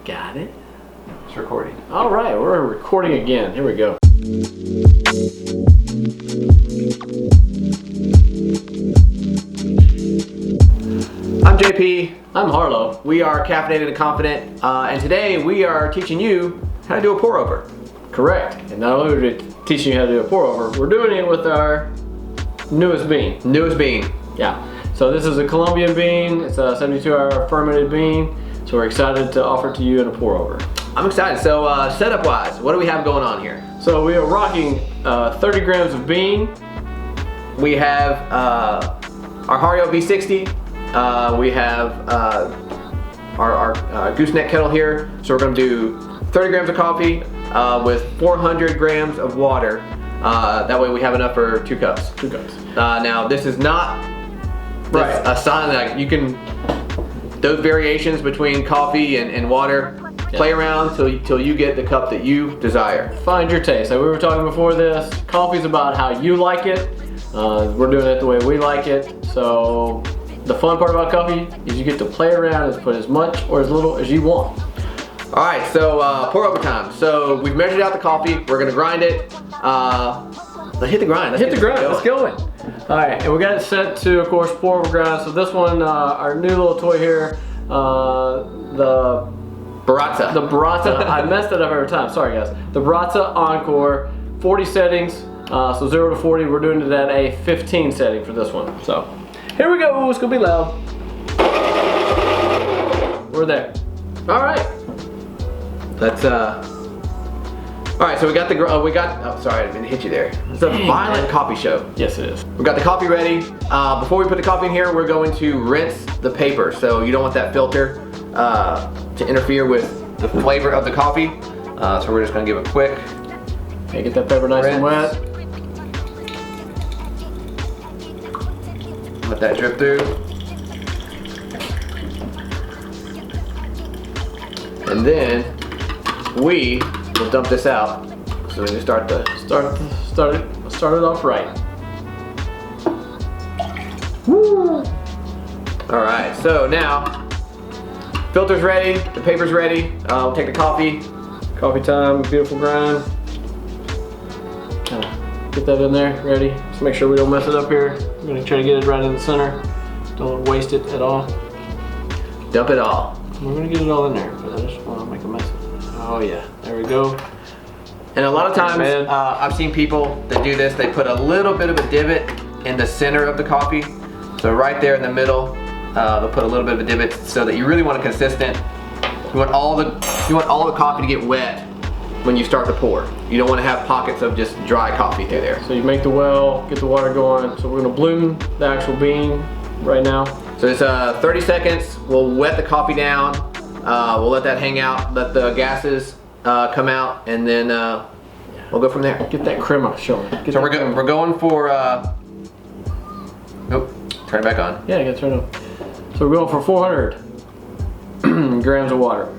Got it. It's recording. All right, we're recording again. Here we go. I'm JP. I'm Harlow. We are Caffeinated and Confident, and today we are teaching you how to do a pour over. Correct. And not only are we teaching you how to do a pour over, we're doing it with our newest bean. Newest bean. Yeah. So this is a Colombian bean. It's a 72-hour fermented bean. So we're excited to offer it to you in a pour over. I'm excited. So setup wise, what do we have going on here? So we are rocking 30 grams of bean. We have our Hario V60. We have our gooseneck kettle here. So we're going to do 30 grams of coffee with 400 grams of water. That way we have enough for 2 cups. 2 cups. Now this is not a sign that you can, those variations between coffee and water, play around till you get the cup that you desire. Find your taste. Like we were talking before this, coffee's about how you like it. We're doing it the way we like it. So the fun part about coffee is you get to play around and put as much or as little as you want. All right, so pour over time. So we've measured out the coffee. We're gonna grind it. Let's hit the grind. Let's go in. All right, and we got it set to, of course, pour over grind. So this one, our new little toy here, the Baratza. The Baratza. I messed it up every time. Sorry, guys. The Baratza Encore, 40 settings. So 0 to 40. We're doing it at a 15 setting for this one. So here we go. It's gonna be loud. We're there. All right. Let's all right, so we got oh sorry, I didn't hit you there. It's a violent coffee show. Yes, it is. We got the coffee ready. Before we put the coffee in here, we're going to rinse the paper. So you don't want that filter to interfere with the flavor of the coffee. So we're just gonna give a quick Okay, get that paper nice and wet. Let that drip through. And then we will dump this out. So we can start it off right. Woo! All right, so now filter's ready, the paper's ready. We'll take the coffee. Coffee time, beautiful grind. Get that in there, ready. Just make sure we don't mess it up here. I'm gonna try to get it right in the center. Don't waste it at all. Dump it all. We're gonna get it all in there, but I just wanna make a mess of it. Oh yeah, there we go. And a lot of times, I've seen people that do this, they put a little bit of a divot in the center of the coffee. So right there in the middle, they'll put a little bit of a divot so that you really want a consistent, you want all the coffee to get wet when you start to pour. You don't want to have pockets of just dry coffee through there. So you make the well, get the water going. So we're gonna bloom the actual bean right now. So it's 30 seconds. We'll wet the coffee down. We'll let that hang out, let the gases come out, and then we'll go from there. Get that crema showing. So we're going for, oh, turn it back on. Yeah, I gotta turn it on. So we're going for 400 grams of water.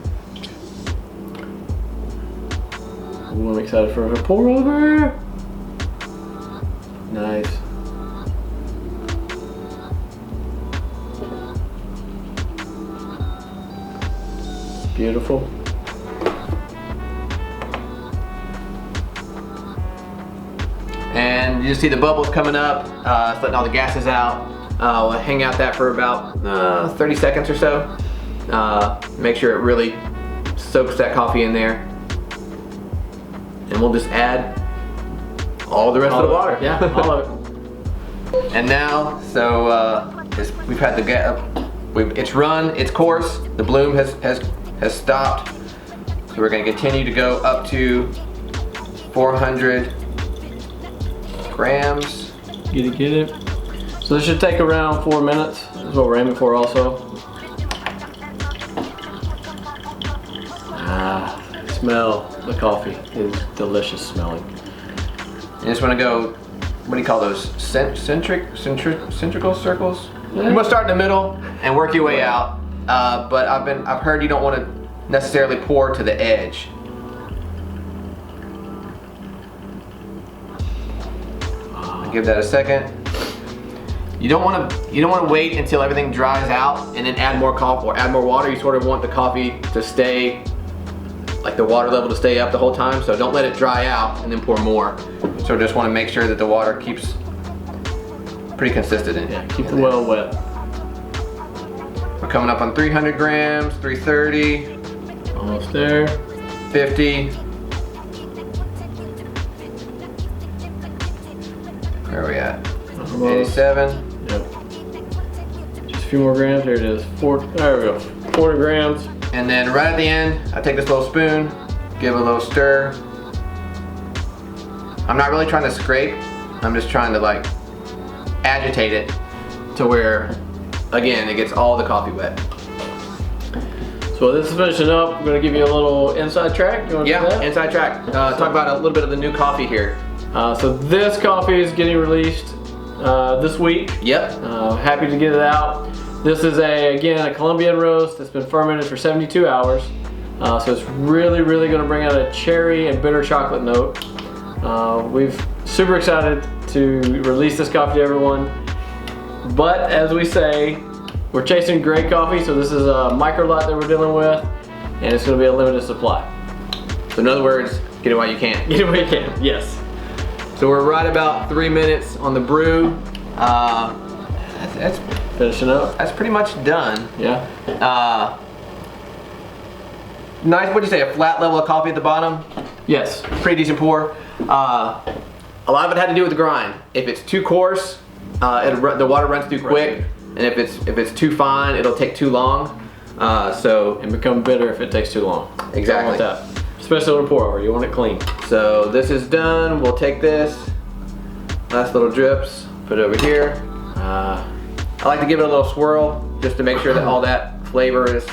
Ooh, I'm excited for a pour over. Nice. Beautiful. And you just see the bubbles coming up. It's letting all the gases out. We'll hang out that for about 30 seconds or so. Make sure it really soaks that coffee in there. And we'll just add all the rest of the water. Yeah, all of it. And now, so we've had it's run its course. The bloom has stopped. So we're going to continue to go up to 400 grams. Get it. So this should take around 4 minutes. That's what we're aiming for also. Smell the coffee is delicious smelling. You just want to go, what do you call those? Centrical circles? Yeah. You want to start in the middle and work your way out. But I've heard you don't want to necessarily pour to the edge. Give that a second. You don't want to wait until everything dries out and then add more coffee or add more water. You sort of want the coffee to stay like the water level to stay up the whole time, so don't let it dry out and then pour more. So we just want to make sure that the water keeps pretty consistent in. Yeah, keep the well wet. We're coming up on 300 grams, 330. Almost there. 50. Where are we at? Almost. 87. Yep. Just a few more grams. There it is. There we go. 40 grams. And then right at the end, I take this little spoon, give it a little stir. I'm not really trying to scrape. I'm just trying to like agitate it to where, again, it gets all the coffee wet. So this is finishing up. I'm gonna give you a little inside track. You want to do that? Inside track. Talk about a little bit of the new coffee here. So this coffee is getting released this week. Yep. Happy to get it out. This is again a Colombian roast that's been fermented for 72 hours. So it's really going to bring out a cherry and bitter chocolate note. We've super excited to release this coffee to everyone. But as we say, we're chasing great coffee, so this is a micro lot that we're dealing with, and it's going to be a limited supply. So in other words, get it while you can. Get it while you can, yes. So we're right about 3 minutes on the brew. That's Finishing up. That's pretty much done. Yeah. Nice, what'd you say, a flat level of coffee at the bottom? Yes. Pretty decent pour. A lot of it had to do with the grind. If it's too coarse, the water runs through quick, and if it's too fine, it'll take too long. And become bitter if it takes too long. Exactly. Don't want that. Especially on a pour over, you want it clean. So this is done. We'll take this, nice little drips, put it over here. I like to give it a little swirl just to make sure that all that flavor is.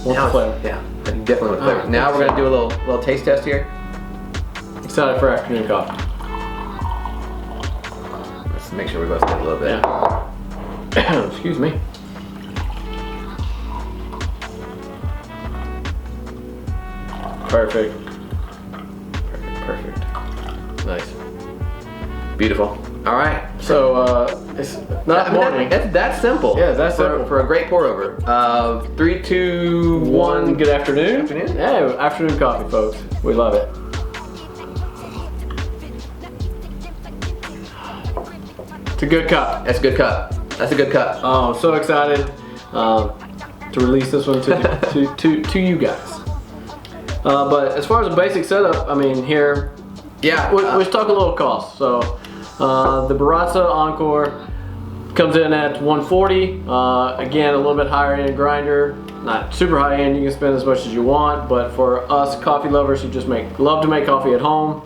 Want the flavor? Yeah, I definitely want the flavor. Now we're gonna do a little taste test here. Excited for afternoon coffee. Let's make sure we both get a little bit. Yeah. Excuse me. Perfect. Perfect. Nice. Beautiful. All right. So it's not morning. That's that simple. Yeah, that's simple for a great pour over. 3, 2, 1. Good afternoon. Afternoon. Yeah, afternoon coffee, folks. We love it. It's a good cup. That's a good cup. That's a good cup. Oh, I'm so excited to release this one to you guys. But as far as the basic setup, I mean, here, yeah, let's talk a little cost. So the Baratza Encore comes in at $140. Again, a little bit higher end grinder, not super high end. You can spend as much as you want, but for us coffee lovers who just love to make coffee at home,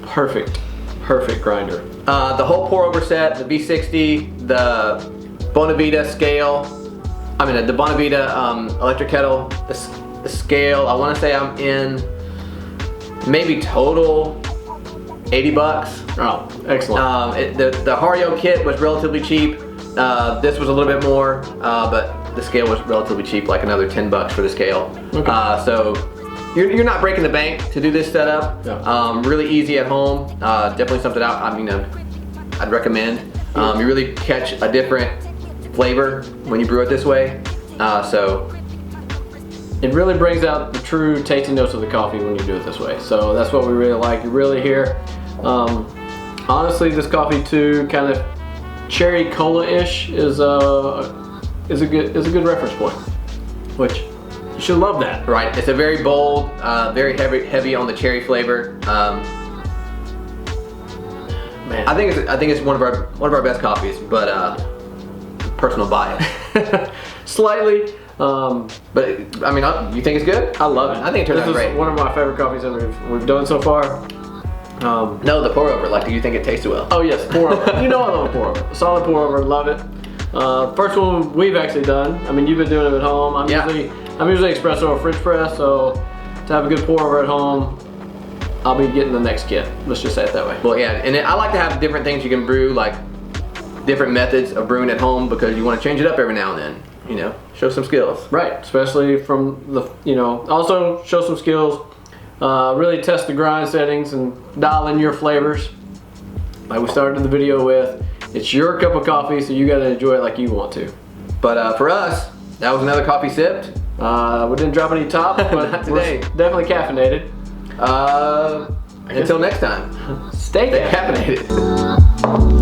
perfect grinder. The whole pour over set, the V60, the Bonavita scale, the Bonavita electric kettle, the scale, I want to say I'm in maybe total 80 bucks. Oh, excellent. The Hario kit was relatively cheap. This was a little bit more, but the scale was relatively cheap, like another 10 bucks for the scale. Okay. So you're not breaking the bank to do this setup. Yeah. Really easy at home. Definitely something I'd recommend. You really catch a different flavor when you brew it this way. So it really brings out the true tasty notes of the coffee when you do it this way. So that's what we really like. You really hear. Honestly, this coffee too, kind of cherry cola-ish, is a good reference point. Which you should love that. Right. It's a very bold, very heavy on the cherry flavor. Man, I think it's one of our best coffees, but personal bias. Slightly. But I mean, you think it's good? I love it. I think it turned out great. This is one of my favorite coffees that we've done so far. No, the pour over. Like, do you think it tasted well? Oh yes, pour over. You know I love a pour over. Solid pour over. Love it. First one we've actually done. I mean, you've been doing it at home. I'm usually espresso or French press. So to have a good pour over at home, I'll be getting the next kit. Let's just say it that way. Well, yeah, and I like to have different things you can brew, like different methods of brewing at home, because you want to change it up every now and then. You know, show some skills. Right, especially from also show some skills. Really test the grind settings and dial in your flavors. Like we started the video with, it's your cup of coffee, so you got to enjoy it like you want to. But for us, That was another coffee sipped. We didn't drop any top, but Not today. we're definitely caffeinated. Until next time. Stay Stay caffeinated. caffeinated.